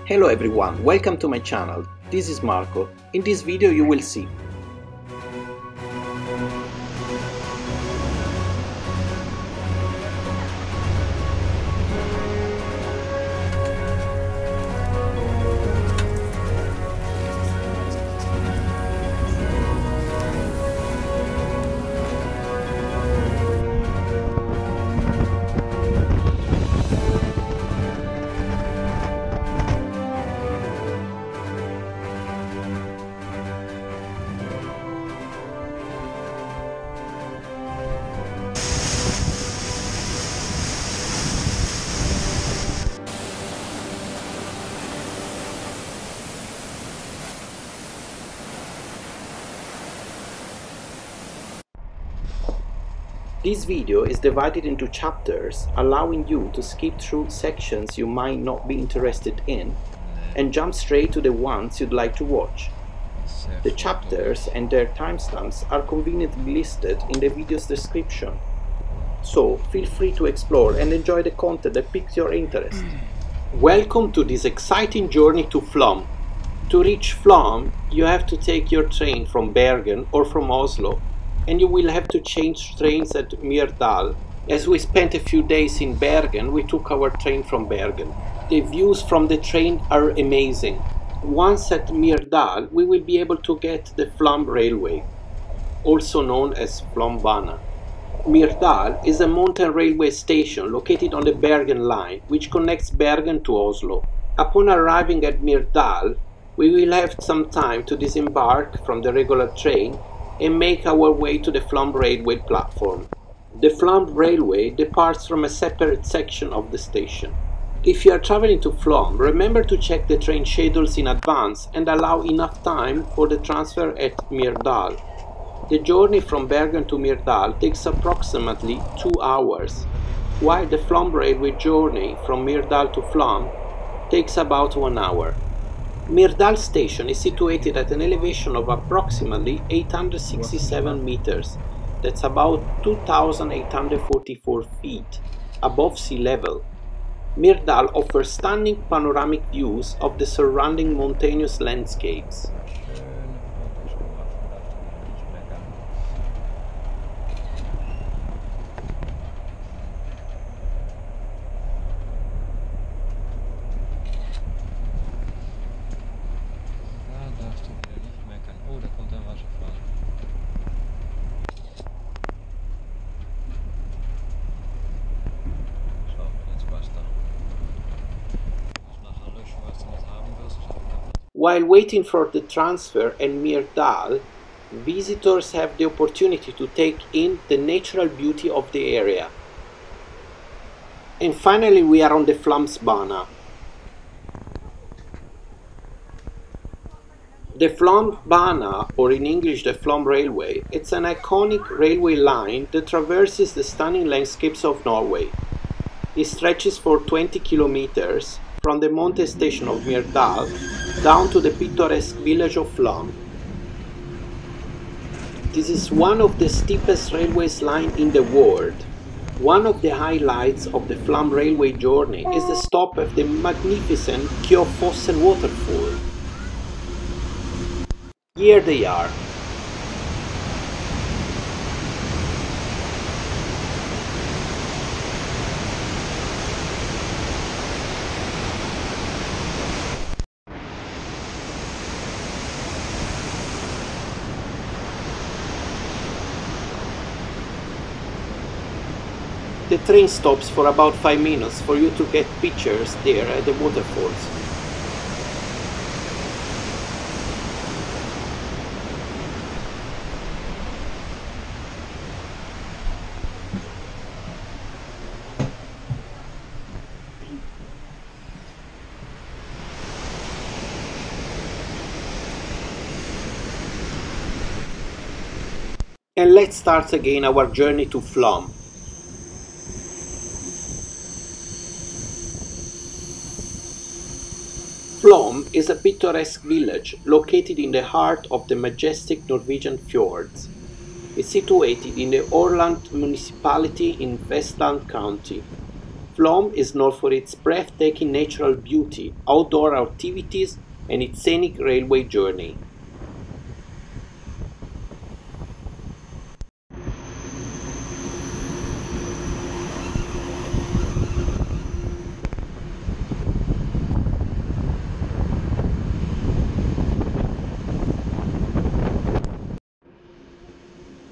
Hello everyone, welcome to my channel. This is Marco. In this video you will see This video is divided into chapters, allowing you to skip through sections you might not be interested in and jump straight to the ones you'd like to watch. The chapters and their timestamps are conveniently listed in the video's description, so feel free to explore and enjoy the content that piques your interest. Welcome to this exciting journey to Flåm. To reach Flåm, you have to take your train from Bergen or from Oslo, and you will have to change trains at MYRDAL. As we spent a few days in Bergen, we took our train from Bergen. The views from the train are amazing. Once at MYRDAL, we will be able to get the Flåm railway, also known as FLÅMSBANA. MYRDAL is a mountain railway station located on the Bergen line, which connects Bergen to Oslo. Upon arriving at MYRDAL, we will have some time to disembark from the regular train and make our way to the Flåm railway platform. The Flåm railway departs from a separate section of the station. If you are traveling to Flåm, remember to check the train schedules in advance and allow enough time for the transfer at MYRDAL. The journey from Bergen to MYRDAL takes approximately 2 hours, while the Flåm railway journey from MYRDAL to Flåm takes about 1 hour. MYRDAL station is situated at an elevation of approximately 867 meters, that's about 2,844 feet above sea level. MYRDAL offers stunning panoramic views of the surrounding mountainous landscapes. While waiting for the transfer at MYRDAL, visitors have the opportunity to take in the natural beauty of the area. And finally we are on the FLÅMSBANA. The FLÅMSBANA, or in English the Flåm Railway, it's an iconic railway line that traverses the stunning landscapes of Norway. It stretches for 20 kilometers from the mountain station of MYRDAL down to the picturesque village of Flåm. This is one of the steepest railway lines in the world. One of the highlights of the Flåm railway journey is the stop at the magnificent BREKKEVOSSEN waterfall. Here they are. The train stops for about 5 minutes for you to get pictures there at the waterfalls. And let's start again our journey to Flåm. Flåm is a picturesque village located in the heart of the majestic Norwegian fjords. It's situated in the AURLAND municipality in Vestland County. Flåm is known for its breathtaking natural beauty, outdoor activities, and its scenic railway journey.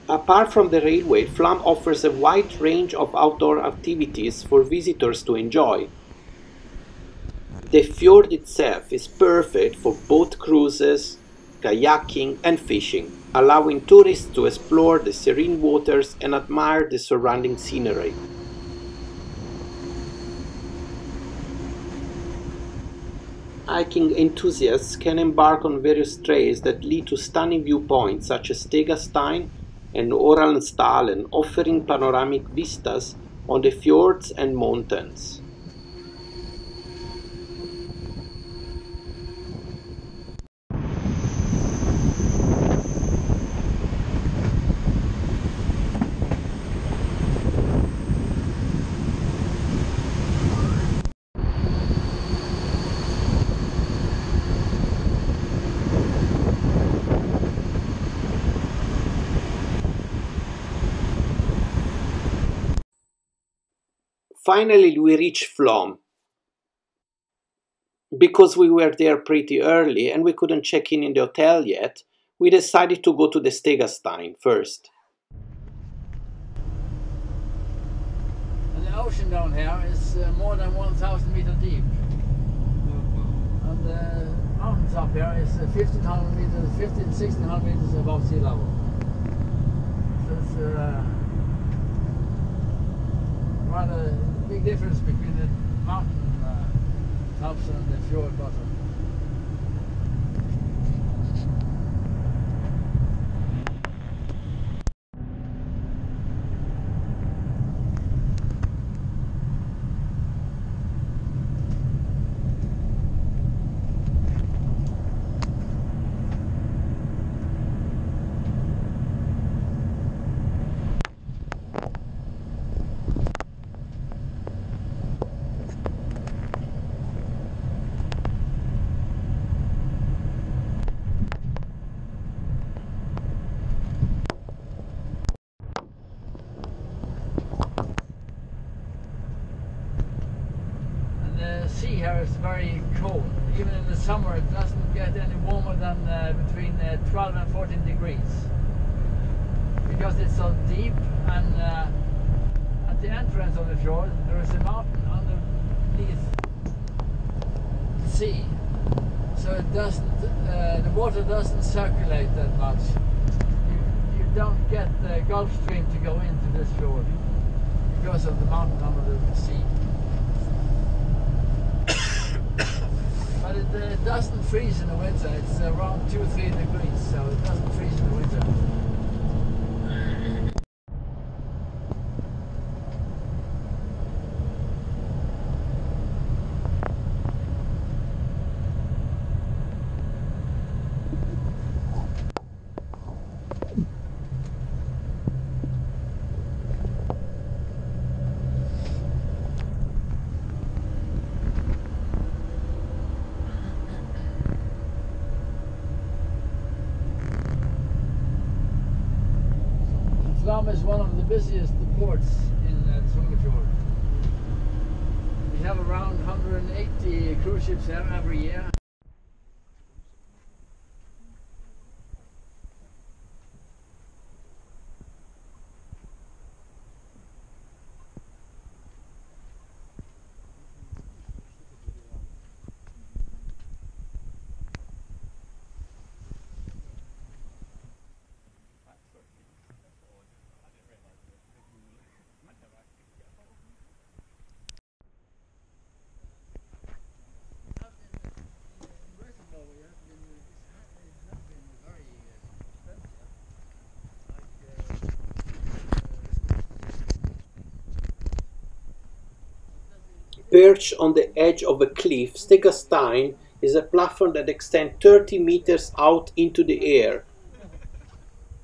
Apart from the railway, Flåm offers a wide range of outdoor activities for visitors to enjoy. The fjord itself is perfect for boat cruises, kayaking and fishing, allowing tourists to explore the serene waters and admire the surrounding scenery. Hiking enthusiasts can embark on various trails that lead to stunning viewpoints such as STEGASTEIN and AURLAND, offering panoramic vistas on the fjords and mountains. Finally, we reached Flåm. Because we were there pretty early and we couldn't check in the hotel yet, we decided to go to the STEGASTEIN first. And the ocean down here is more than 1,000 meters deep. And the mountains up here is 1,500 meters, 1,600 meters above sea level. So it's rather big difference between the mountain tops and the fjord bottom. The sea here is very cold. Even in the summer it doesn't get any warmer than between 12 and 14 degrees. Because it's so deep, and at the entrance of the fjord there is a mountain underneath the sea. So it doesn't, the water doesn't circulate that much. You don't get the Gulf Stream to go into this fjord because of the mountain under the sea. But it doesn't freeze in the winter. It's around 2-3 degrees, so it doesn't freeze in the winter. Flåm is one of the busiest ports in the Fjord. We have around 180 cruise ships here every year. Perched on the edge of a cliff, STEGASTEIN is a platform that extends 30 meters out into the air.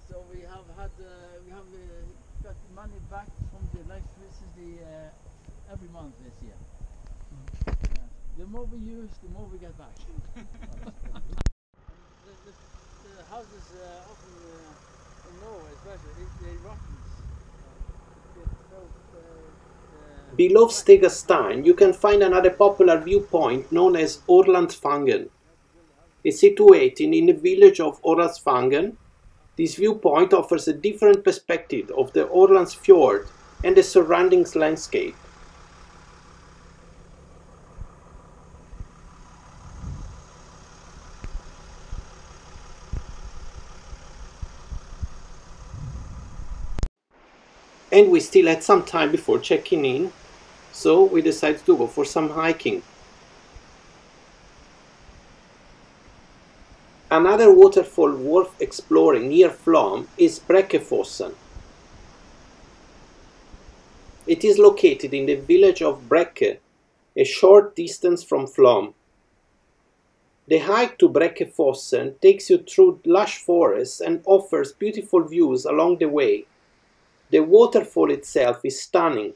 So we have got money back from the electricity every month this year. The more we use, the more we get back. The houses often in Norway, especially, they rotten. Below STEGASTEIN, you can find another popular viewpoint known as AURLANDSVANGEN. It's situated in the village of AURLANDSVANGEN. This viewpoint offers a different perspective of the Årlands fjord and the surrounding landscape. And we still had some time before checking in, so we decided to go for some hiking. Another waterfall worth exploring near Flåm is BREKKEVOSSEN. It is located in the village of Brekke, a short distance from Flåm. The hike to BREKKEVOSSEN takes you through lush forests and offers beautiful views along the way. The waterfall itself is stunning,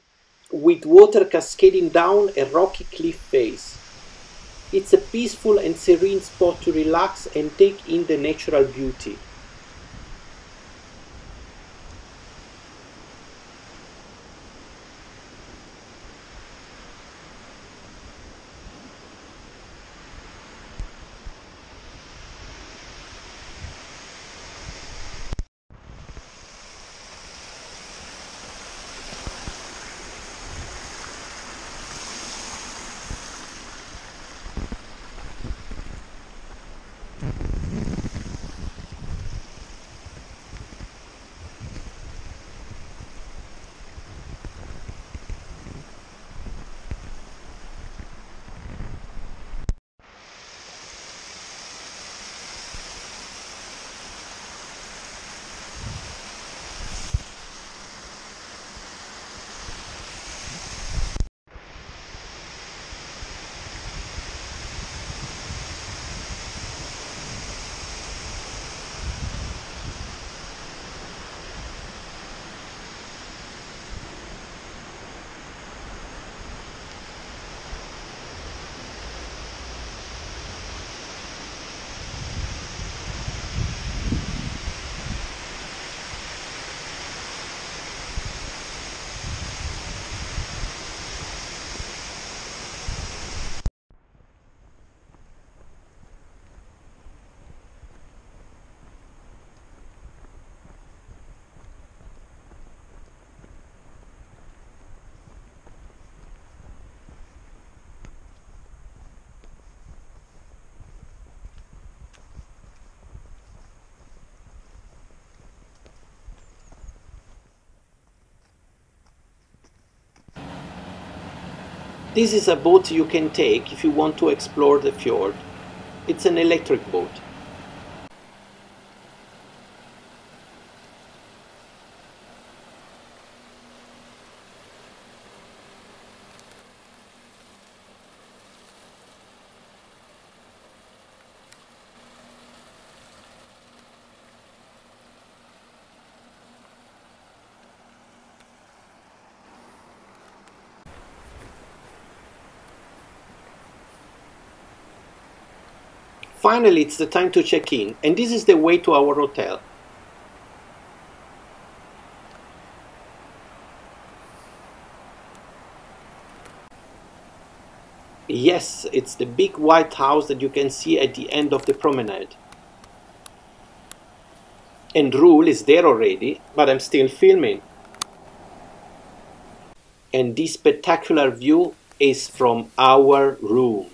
with water cascading down a rocky cliff face. It's a peaceful and serene spot to relax and take in the natural beauty. This is a boat you can take if you want to explore the fjord. It's an electric boat. Finally, it's the time to check in, and this is the way to our hotel. Yes, it's the big white house that you can see at the end of the promenade. And Rule is there already, but I'm still filming. And this spectacular view is from our room.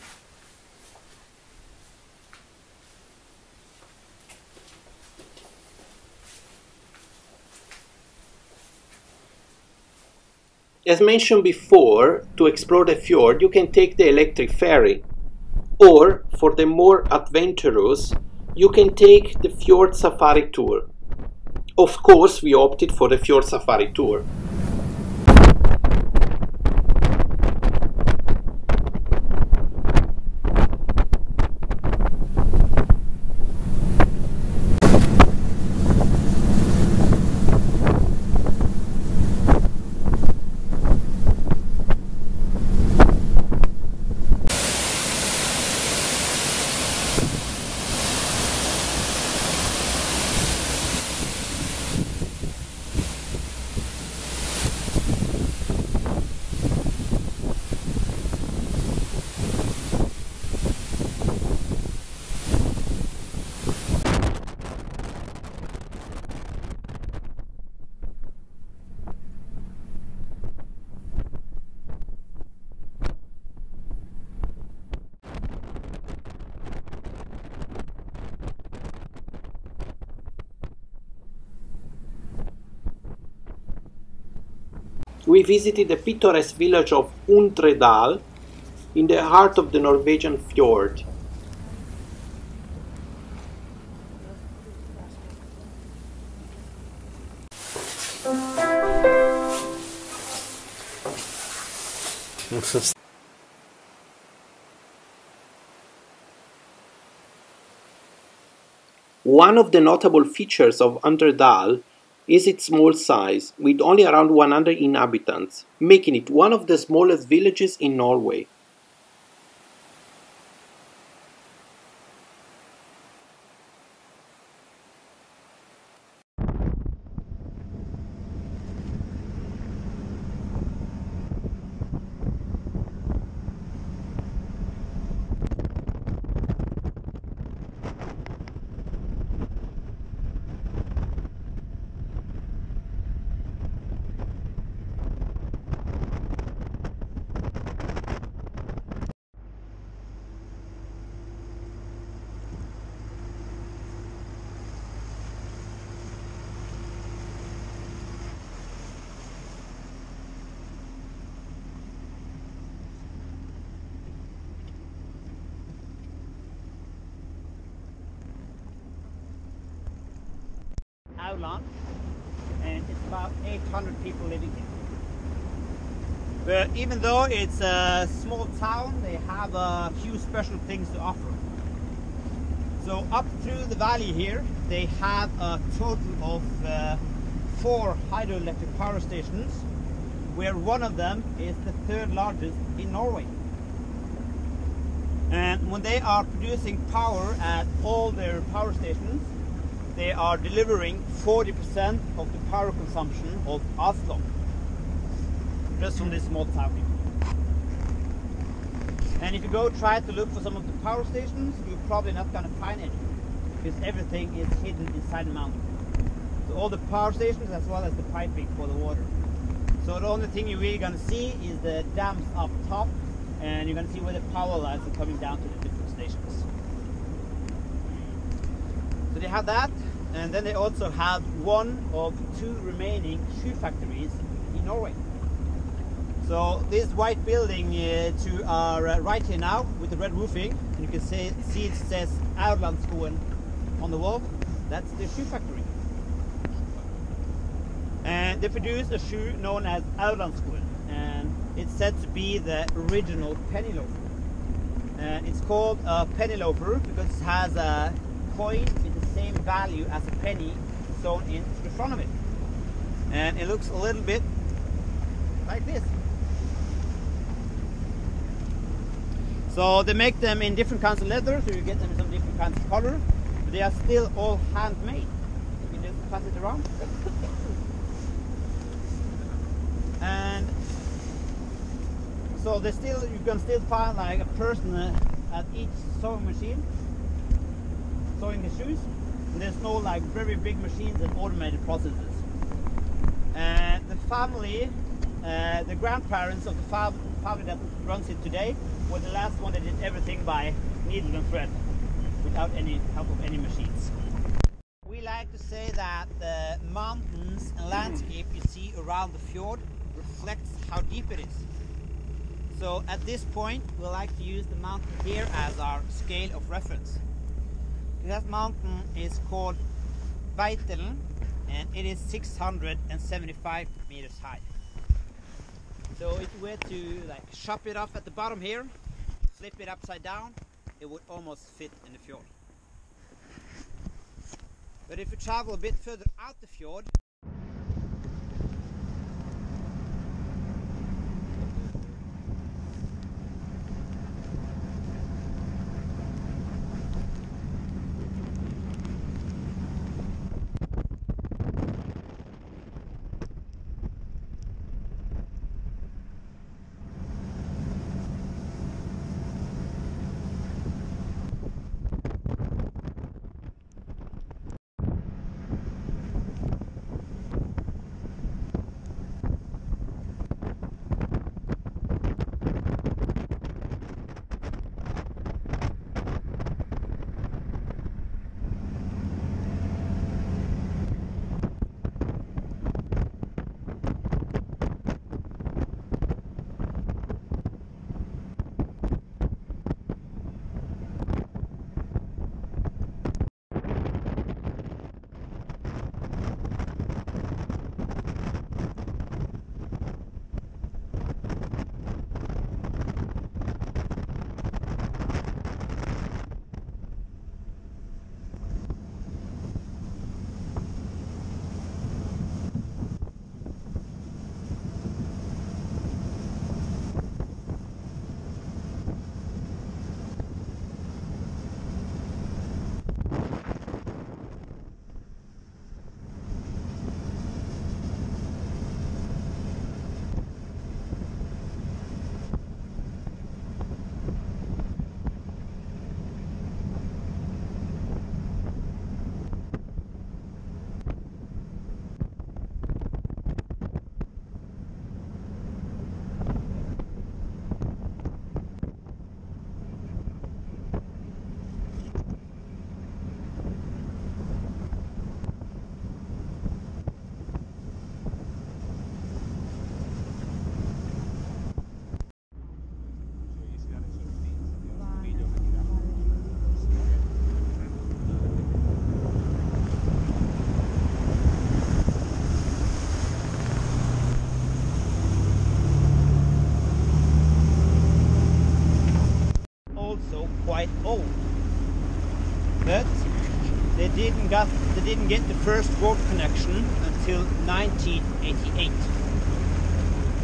As mentioned before, to explore the fjord you can take the electric ferry, or for the more adventurous you can take the fjord safari tour. Of course we opted for the fjord safari tour. We visited the picturesque village of UNDREDAL in the heart of the Norwegian fjord. One of the notable features of UNDREDAL is its small size, with only around 100 inhabitants, making it one of the smallest villages in Norway. AURLAND, and it's about 800 people living here. But even though it's a small town, they have a few special things to offer. So up through the valley here, they have a total of 4 hydroelectric power stations, where one of them is the 3rd largest in Norway. And when they are producing power at all their power stations, they are delivering 40% of the power consumption of Oslo, just from this small town here. And if you go try to look for some of the power stations, you're probably not going to find any, because everything is hidden inside the mountain. So all the power stations as well as the piping for the water. So the only thing you're really going to see is the dams up top, and you're going to see where the power lines are coming down to the different stations. So they have that, and then they also have one of 2 remaining shoe factories in Norway. So this white building to our right here now, with the red roofing, and you can see it says AURLANDSVANGEN on the wall. That's the shoe factory. And they produce a shoe known as AURLANDSVANGEN, and it's said to be the original penny loafer. And it's called a penny loafer because it has a coin with the same value as a penny sewn into the front of it. And it looks a little bit like this. So they make them in different kinds of leather, so you get them in some different kinds of color, but they are still all handmade. You can just pass it around. And so they still, you can still find like a person at each sewing machine sewing the shoes. And there's no like very big machines and automated processes. And the family, the grandparents of the family that runs it today were the last one that did everything by needle and thread, without any help of any machines. We like to say that the mountains and landscape you see around the fjord reflects how deep it is. So at this point we like to use the mountain here as our scale of reference. That mountain is called BREKKEVOSSEN, and it is 675 meters high. So if you were to like chop it off at the bottom here, flip it upside down, it would almost fit in the fjord. But if you travel a bit further out the fjord, didn't get the first road connection until 1988.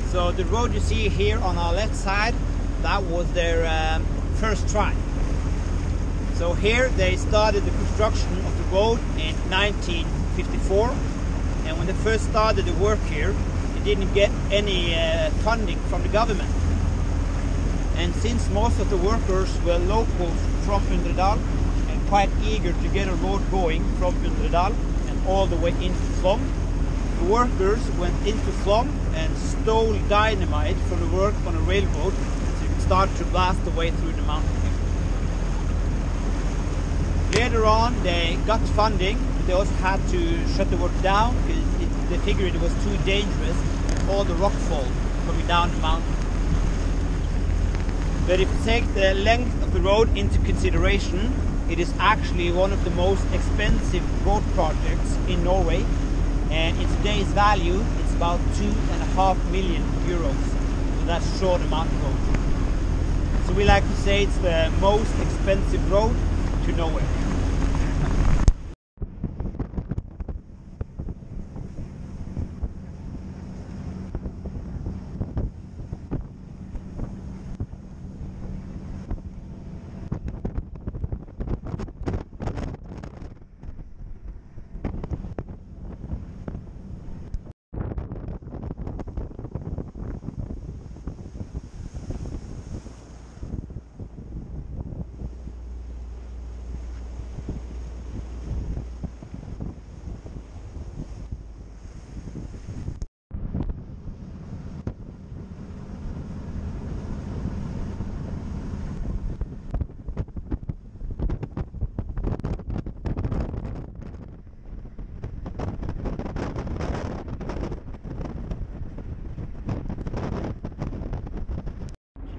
So the road you see here on our left side, that was their first try. So here they started the construction of the road in 1954, and when they first started the work here, they didn't get any funding from the government. And since most of the workers were locals from UNDREDAL and quite eager to get a road going from UNDREDAL and all the way into Flåm, the workers went into Flåm and stole dynamite from the work on a railroad to start to blast the way through the mountain. Later on they got funding, but they also had to shut the work down because they figured it was too dangerous, all the rock fall coming down the mountain. But if you take the length of the road into consideration, it is actually one of the most expensive road projects in Norway, and in today's value it's about 2.5 million euros for that short amount of road. So we like to say it's the most expensive road to nowhere.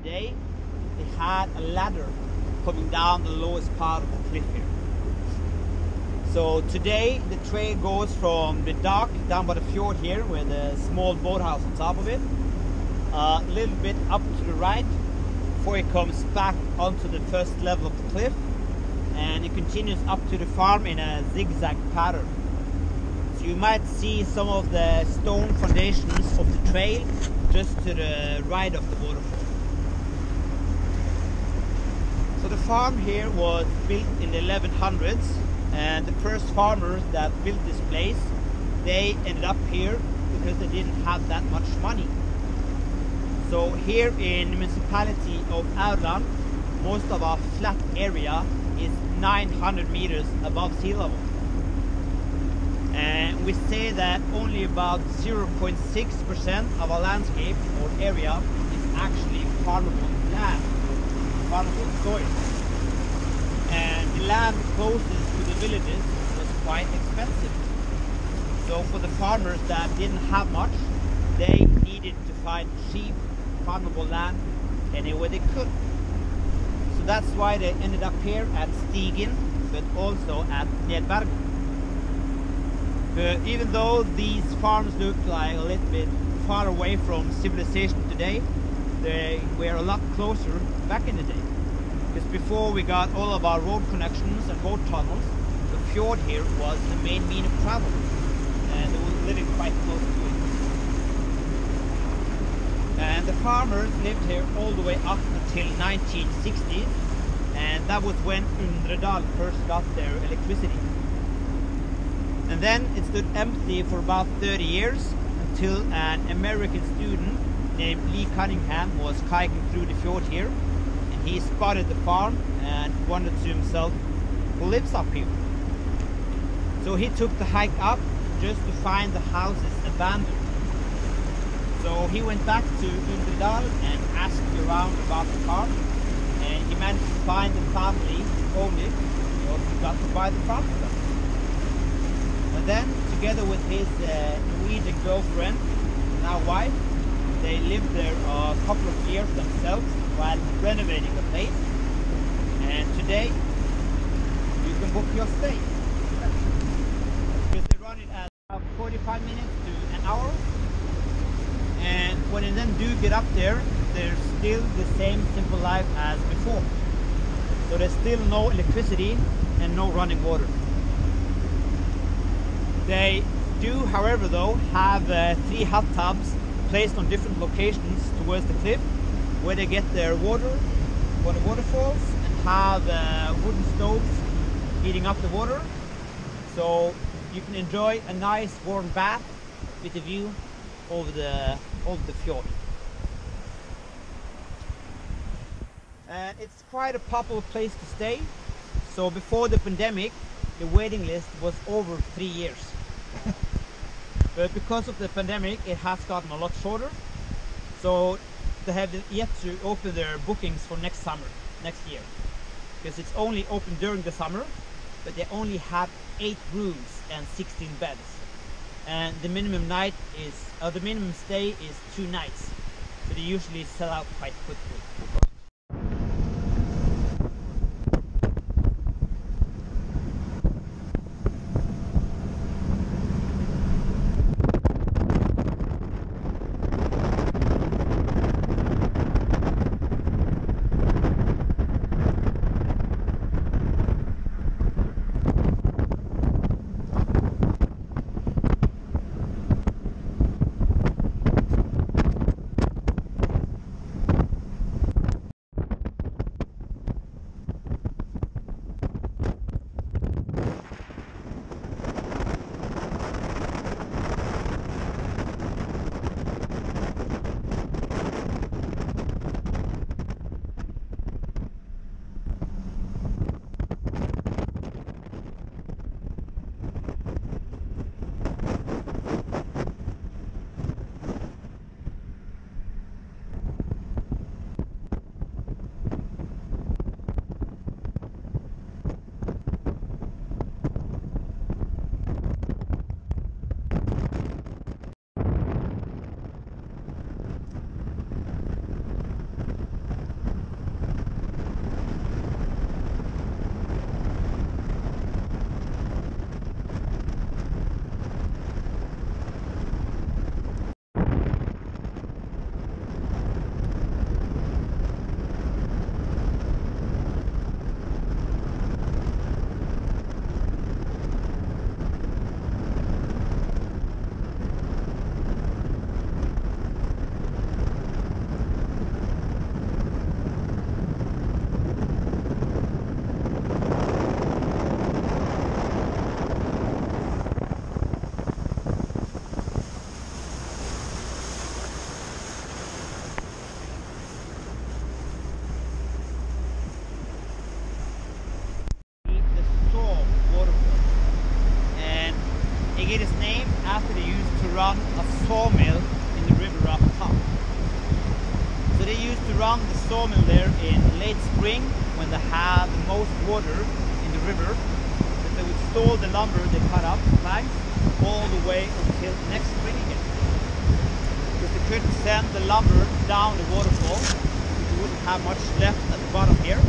Today they had a ladder coming down the lowest part of the cliff here. So today the trail goes from the dock down by the fjord here with a small boathouse on top of it, a little bit up to the right before it comes back onto the first level of the cliff, and it continues up to the farm in a zigzag pattern. So you might see some of the stone foundations of the trail just to the right of the waterfall. So the farm here was built in the 1100s, and the first farmers that built this place, they ended up here because they didn't have that much money. So here in the municipality of AURLAND, most of our flat area is 900 meters above sea level. And we say that only about 0.6% of our landscape or area is actually farmable land, farmable soil. And the land closest to the villages was quite expensive. So for the farmers that didn't have much, they needed to find cheap farmable land anywhere they could. So that's why they ended up here at STEGASTEIN, but also at NORWAY. But even though these farms look like a little bit far away from civilization today, they were a lot closer back in the day. Because before we got all of our road connections and boat tunnels, the fjord here was the main means of travel, and they were living quite close to it. And the farmers lived here all the way up until 1960s, and that was when UNDREDAL first got their electricity. And then it stood empty for about 30 years until an American student named Lee Cunningham was kayaking through the fjord here, and he spotted the farm and wondered to himself, who lives up here? So he took the hike up just to find the houses abandoned. So he went back to UNDREDAL and asked around about the farm, and he managed to find the family who owned it. He also got to buy the farm for them. And then, together with his Norwegian girlfriend, now wife, they lived there a couple of years themselves while renovating the place. And today, you can book your stay. Because they run it at about 45 minutes to an hour. And when you then do get up there, there's still the same simple life as before. So there's still no electricity and no running water. They do, however, though, have 3 hot tubs placed on different locations towards the cliff, where they get their water for the waterfalls and have wooden stoves heating up the water, so you can enjoy a nice warm bath with a view over the fjord. And it's quite a popular place to stay. So before the pandemic, the waiting list was over 3 years. But because of the pandemic, it has gotten a lot shorter. So they have yet to open their bookings for next year. Because it's only open during the summer, but they only have 8 rooms and 16 beds. And the minimum stay is 2 nights. So they usually sell out quite quickly. It is named after they used to run a sawmill in the river up top. So they used to run the sawmill there in late spring when they had the most water in the river. So they would store the lumber they cut up, planks, all the way until next spring again. Because they couldn't send the lumber down the waterfall, because you wouldn't have much left at the bottom here.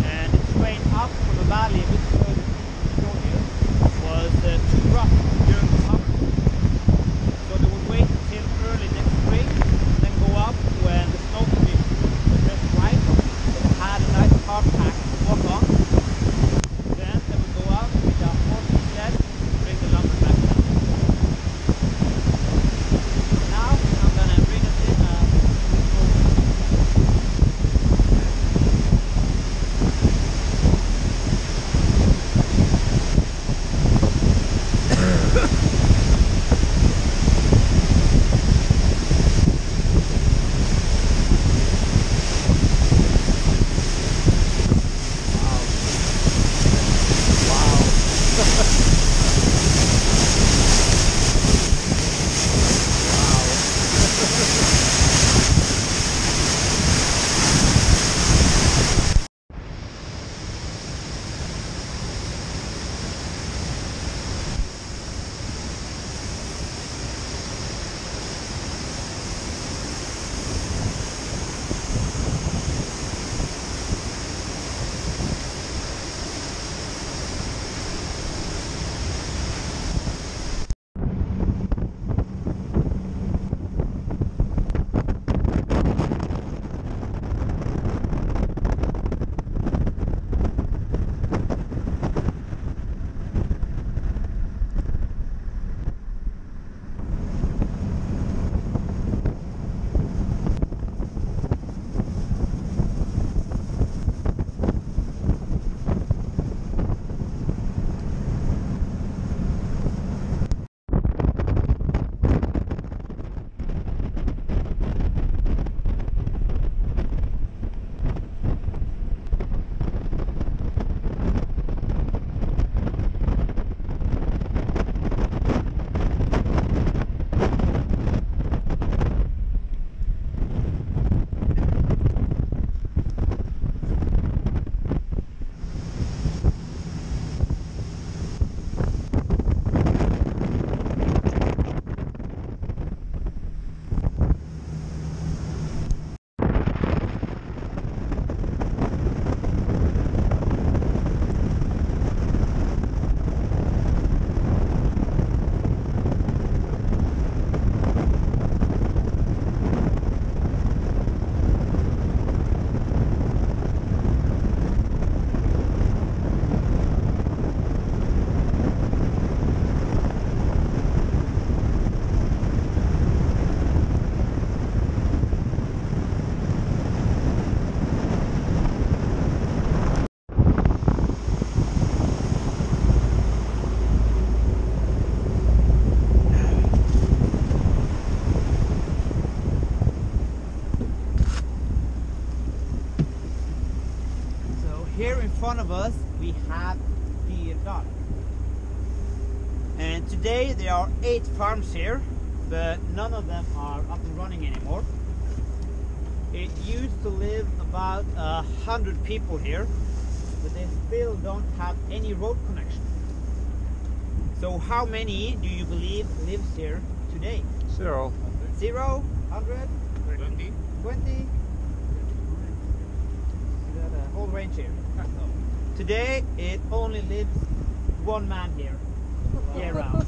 And the train up from the valley a bit further was too rough during the summer. So they would wait until early next spring, then go up when the snow conditions were just right. They had a nice car pack to walk on. Then they would go up with a horse sled to bring the lumber back down. Now I'm gonna bring us in a front of us we have DYNAMITE. And today there are 8 farms here, but none of them are up and running anymore. It used to live about 100 people here, but they still don't have any road connection. So how many do you believe lives here today? 0. 0, 100, 20. 20. Got a whole range here. Today it only lives 1 man here, year round.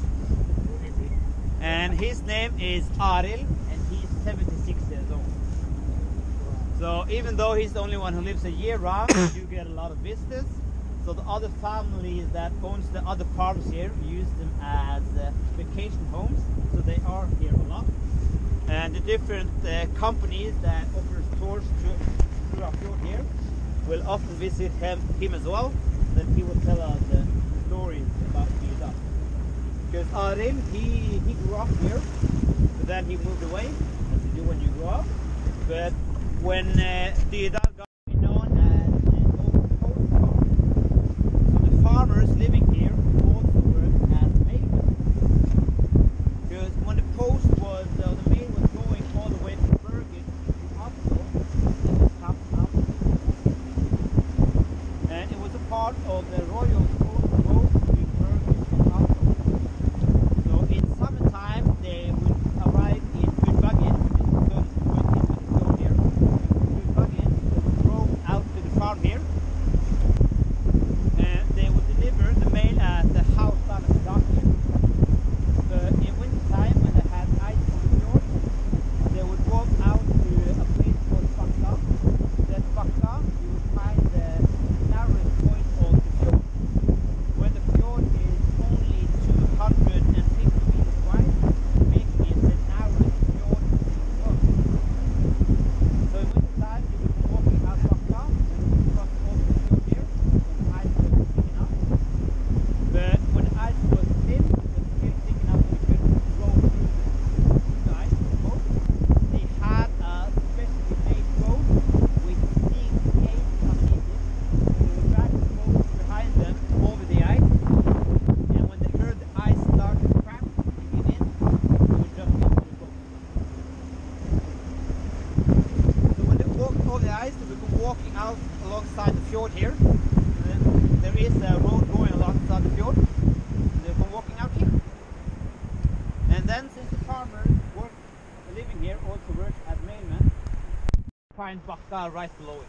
And his name is AURLAND, and he's 76 years old. So even though he's the only one who lives a year round, you get a lot of visitors. So the other families that owns the other farms here use them as vacation homes. So they are here a lot. And the different companies that offers tours through our fjord here will often visit him as well. Then he will tell us stories about DYNAMITE. Because AURLAND, he grew up here, but then he moved away, as you do when you grow up. But when DYNAMITE got known as the local post farm, so the farmers living here also worked as mailmen. Because when the post was, the mail was going all the way from Bergen to Oslo, it was stopped out. And it was a part of the royal post road between Bergen and Oslo. So in summertime they would arrive in Fjords, farm here, and they would deliver the mail at the house down at the dock here. But in winter time, when they had ice on the fjord, they would walk out to a place called Bakka. That Bakka, you would find the narrowest point of the fjord, where the fjord is only 250 meters wide, making it the narrowest fjord in the world. So in winter time, you would be walking out Bakka. But when the ice was thin, it was still thick enough we could row through the ice with the boat. They had a specially made boat with steam 8 underneath it. They would drag the boat behind them over the ice, and when they heard the ice start to crack and give in, they would jump into the boat. So when they walked over the ice, they would go walking out alongside the fjord here. There is a road going alongside the fjord. They've been walking out here. And then since the farmers living here also work as mailmen, find Bakka right below it.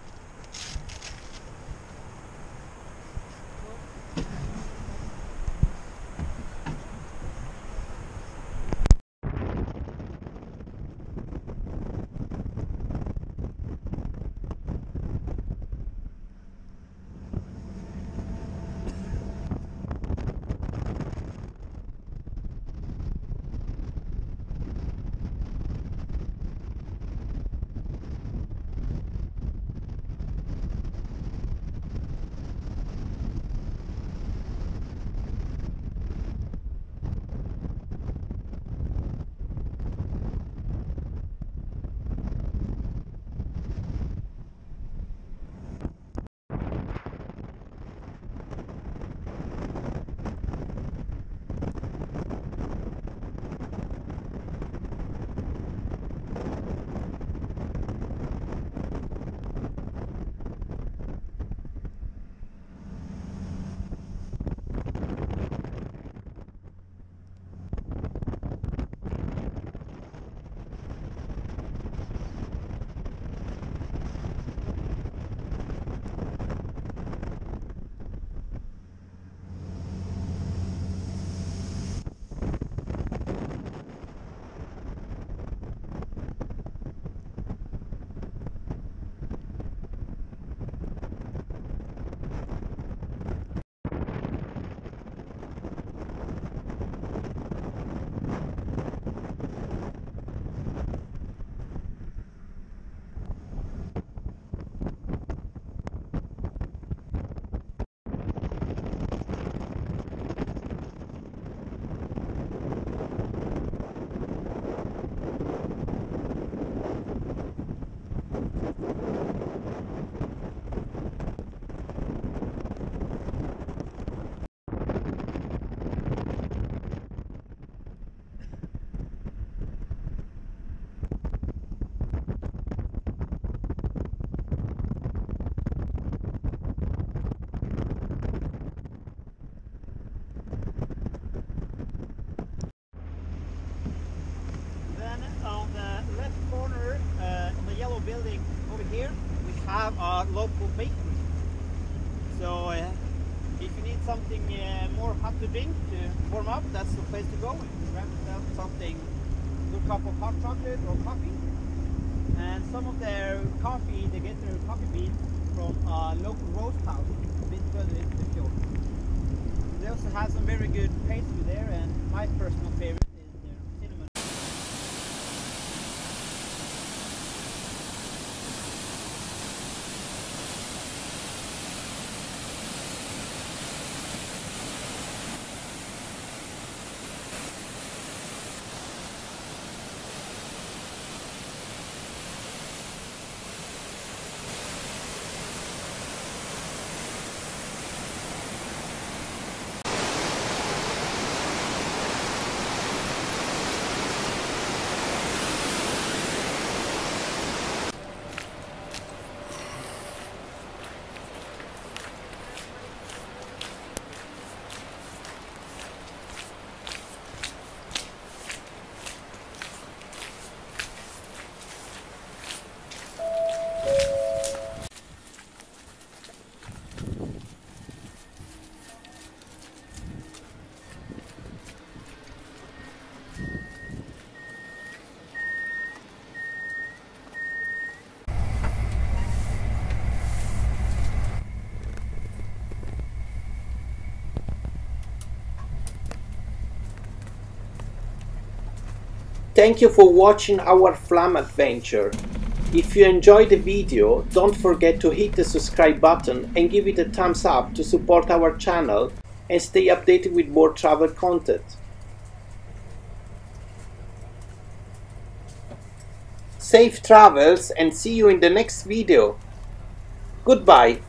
over here we have our local bakery. So if you need something more hot to drink to warm up, that's the place to go. You can grab yourself something, a cup of hot chocolate or coffee. And some of their coffee, they get their coffee beans from a local roast house a bit further into the fjord. They also have some very good pastry there, and my personal favorite is their cinnamon. Thank you for watching our Flåm adventure. If you enjoyed the video, don't forget to hit the subscribe button and give it a thumbs up to support our channel and stay updated with more travel content. Safe travels and see you in the next video. Goodbye.